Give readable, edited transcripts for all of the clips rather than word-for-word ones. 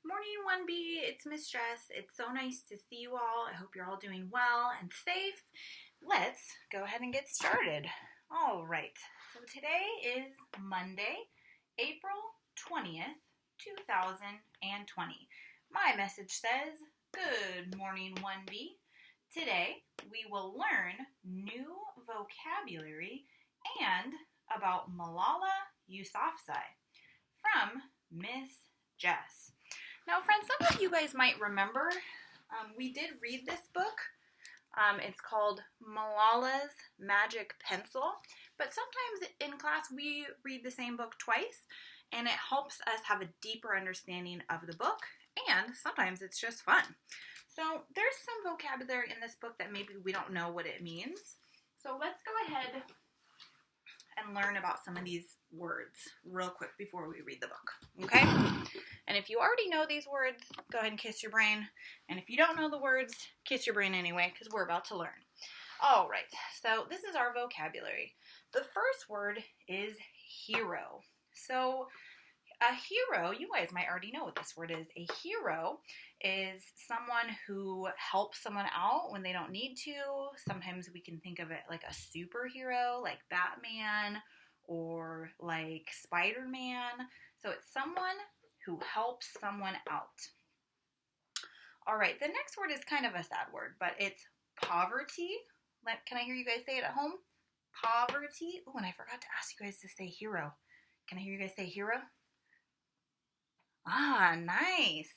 Morning 1B, it's Miss Jess. It's so nice to see you all. I hope you're all doing well and safe. Let's go ahead and get started. All right, so today is Monday, April 20th, 2020. My message says, good morning 1B. Today we will learn new vocabulary and about Malala Yousafzai from Miss Jess. Now, friends, some of you guys might remember we did read this book. It's called Malala's Magic Pencil, but sometimes in class we read the same book twice, and it helps us have a deeper understanding of the book, and sometimes it's just fun. So there's some vocabulary in this book that maybe we don't know what it means. So let's go ahead and learn about some of these words real quick before we read the book, okay? And if you already know these words, go ahead and kiss your brain. And if you don't know the words, kiss your brain anyway, because we're about to learn. All right, so this is our vocabulary. The first word is hero. So a hero, you guys might already know what this word is. A hero is someone who helps someone out when they don't need to. Sometimes we can think of it like a superhero, like Batman or like Spider-Man. So it's someone who helps someone out. All right, the next word is kind of a sad word, but it's poverty. Can I hear you guys say it at home? Poverty. Oh, and I forgot to ask you guys to say hero. Can I hear you guys say hero? Ah, nice.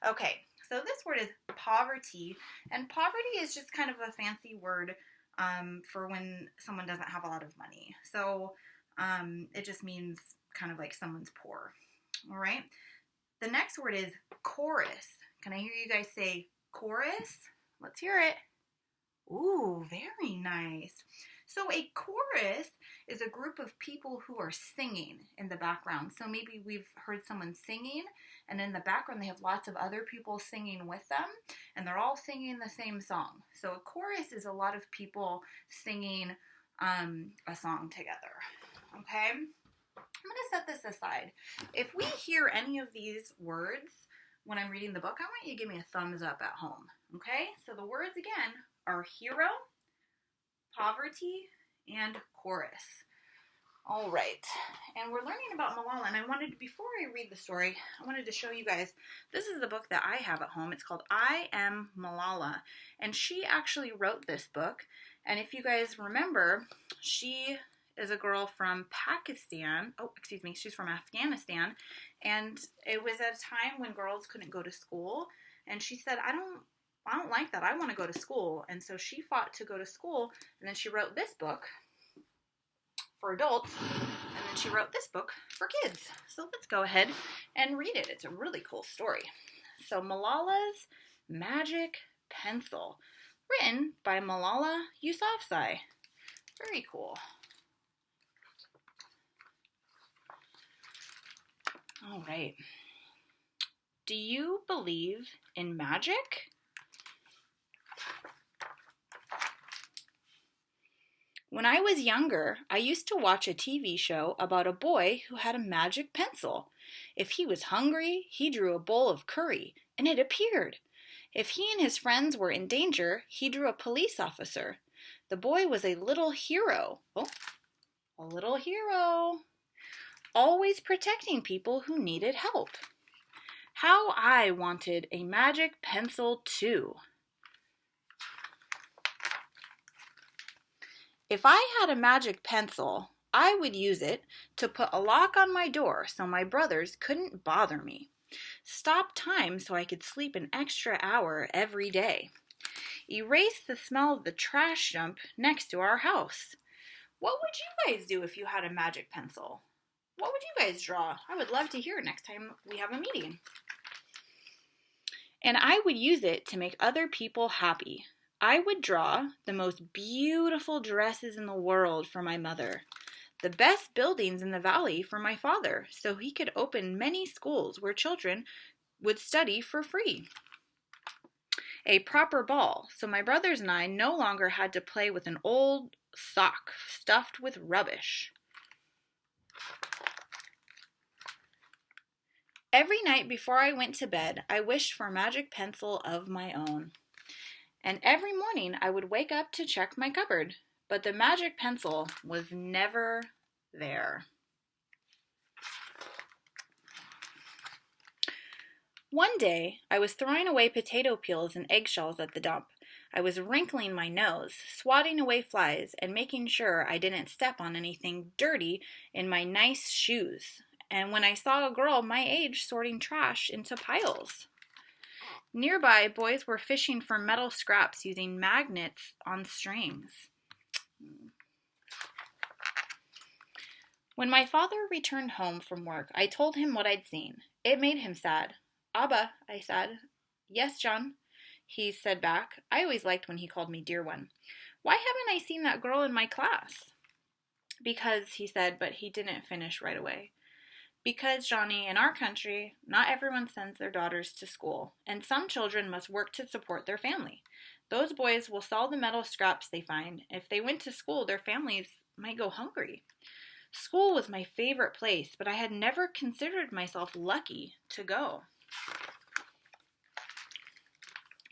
Okay, so this word is poverty, and poverty is just kind of a fancy word for when someone doesn't have a lot of money. So it just means kind of like someone's poor. All right. The next word is chorus. Can I hear you guys say chorus? Let's hear it. Ooh, very nice. So a chorus is a group of people who are singing in the background. So maybe we've heard someone singing, and in the background they have lots of other people singing with them, and they're all singing the same song. So a chorus is a lot of people singing a song together. Okay? I'm going to set this aside. If we hear any of these words when I'm reading the book, I want you to give me a thumbs up at home. Okay? So the words again are hero, poverty, and chorus. All right, and we're learning about Malala, and before I read the story, I wanted to show you guys, this is the book that I have at home. It's called I Am Malala, and she actually wrote this book, and if you guys remember, she is a girl from Pakistan, she's from Afghanistan, and it was at a time when girls couldn't go to school, and she said, I don't like that. I want to go to school. And so she fought to go to school, and then she wrote this book for adults, and then she wrote this book for kids. So let's go ahead and read it. It's a really cool story. So Malala's Magic Pencil, written by Malala Yousafzai. Very cool. All right. Do you believe in magic? When I was younger, I used to watch a TV show about a boy who had a magic pencil. If he was hungry, he drew a bowl of curry, and it appeared. If he and his friends were in danger, he drew a police officer. The boy was a little hero. Oh, a little hero. Always protecting people who needed help. How I wanted a magic pencil too. If I had a magic pencil, I would use it to put a lock on my door so my brothers couldn't bother me. Stop time so I could sleep an extra hour every day. Erase the smell of the trash dump next to our house. What would you guys do if you had a magic pencil? What would you guys draw? I would love to hear it next time we have a meeting. And I would use it to make other people happy. I would draw the most beautiful dresses in the world for my mother, the best buildings in the valley for my father, so he could open many schools where children would study for free. A proper ball, so my brothers and I no longer had to play with an old sock stuffed with rubbish. Every night before I went to bed, I wished for a magic pencil of my own. And every morning I would wake up to check my cupboard, but the magic pencil was never there. One day, I was throwing away potato peels and eggshells at the dump. I was wrinkling my nose, swatting away flies, and making sure I didn't step on anything dirty in my nice shoes. And when I saw a girl my age sorting trash into piles. Nearby, boys were fishing for metal scraps using magnets on strings. When my father returned home from work, I told him what I'd seen. It made him sad. "Abba," I said. "Yes, John," he said back. I always liked when he called me dear one. "Why haven't I seen that girl in my class?" "Because," he said, but he didn't finish right away. "Because, Johnny, in our country, not everyone sends their daughters to school, and some children must work to support their family. Those boys will sell the metal scraps they find. If they went to school, their families might go hungry." School was my favorite place, but I had never considered myself lucky to go.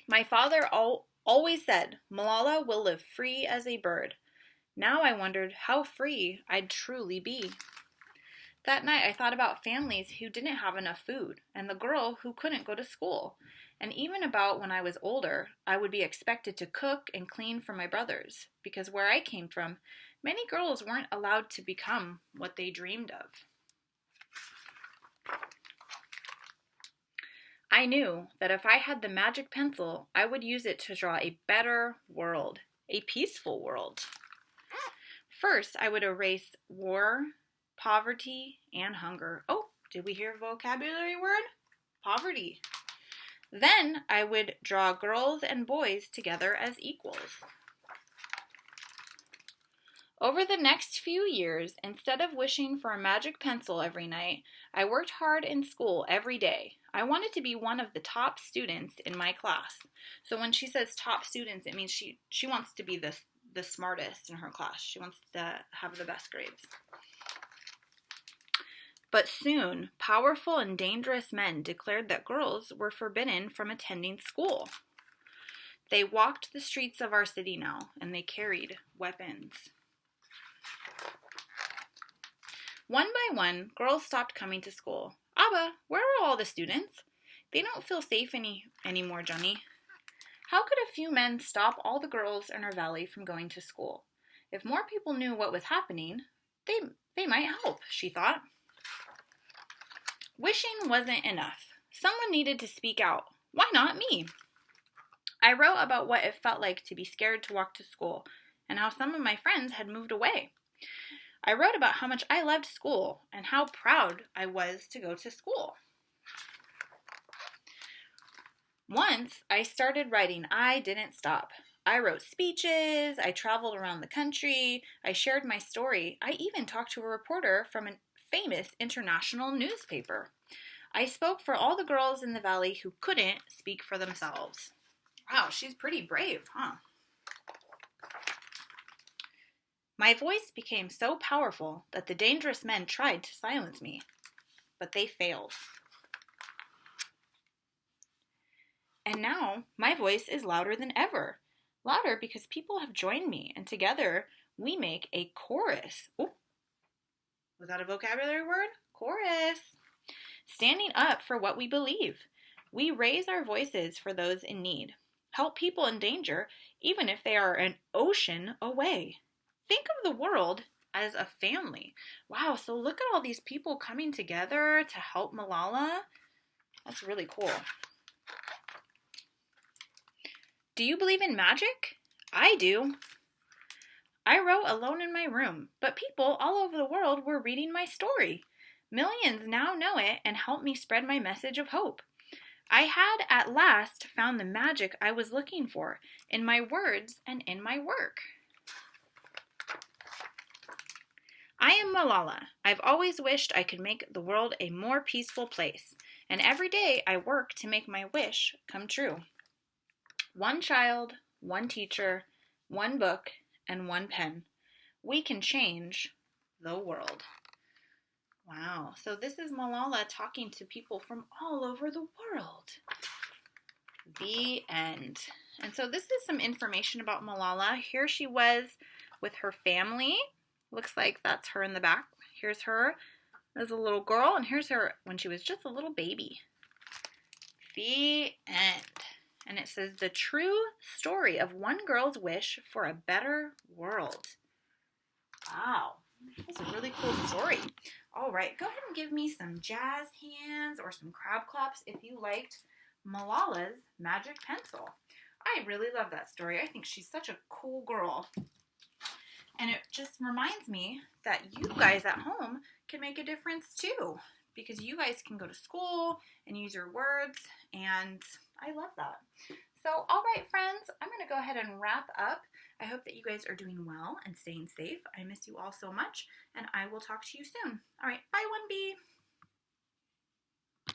My father always said, "Malala will live free as a bird." Now I wondered how free I'd truly be. That night I thought about families who didn't have enough food, and the girl who couldn't go to school, and even about when I was older, I would be expected to cook and clean for my brothers, because where I came from, many girls weren't allowed to become what they dreamed of. I knew that if I had the magic pencil, I would use it to draw a better world, a peaceful world. First, I would erase war, poverty, and hunger. Oh, did we hear a vocabulary word? Poverty. Then I would draw girls and boys together as equals. Over the next few years, instead of wishing for a magic pencil every night, I worked hard in school every day. I wanted to be one of the top students in my class. So when she says top students, it means she wants to be the smartest in her class. She wants to have the best grades. But soon, powerful and dangerous men declared that girls were forbidden from attending school. They walked the streets of our city now, and they carried weapons. One by one, girls stopped coming to school. "Abba, where are all the students? They don't feel safe anymore, Johnny." How could a few men stop all the girls in our valley from going to school? If more people knew what was happening, they might help, she thought. Wishing wasn't enough. Someone needed to speak out. Why not me? I wrote about what it felt like to be scared to walk to school and how some of my friends had moved away. I wrote about how much I loved school and how proud I was to go to school. Once I started writing, I didn't stop. I wrote speeches, I traveled around the country, I shared my story. I even talked to a reporter from a famous international newspaper. I spoke for all the girls in the valley who couldn't speak for themselves. Wow, she's pretty brave, huh? My voice became so powerful that the dangerous men tried to silence me, but they failed. And now my voice is louder than ever. Louder because people have joined me, and together we make a chorus. Ooh, was that a vocabulary word? Chorus. Standing up for what we believe. We raise our voices for those in need. Help people in danger, even if they are an ocean away. Think of the world as a family. Wow, so look at all these people coming together to help Malala. That's really cool. Do you believe in magic? I do. I wrote alone in my room, but people all over the world were reading my story. Millions now know it and help me spread my message of hope. I had at last found the magic I was looking for in my words and in my work. I am Malala. I've always wished I could make the world a more peaceful place, and every day I work to make my wish come true. One child, one teacher, one book, and one pen. We can change the world. Wow. So this is Malala talking to people from all over the world. The end. And so this is some information about Malala. Here she was with her family. Looks like that's her in the back. Here's her as a little girl, and here's her when she was just a little baby. The end. And it says, the true story of one girl's wish for a better world. Wow. That's a really cool story. All right, go ahead and give me some jazz hands or some crab claps if you liked Malala's magic pencil. I really love that story. I think she's such a cool girl. And it just reminds me that you guys at home can make a difference too, because you guys can go to school and use your words, and I love that. So, all right, friends, I'm going to go ahead and wrap up. I hope that you guys are doing well and staying safe. I miss you all so much, and I will talk to you soon. All right, bye, 1B.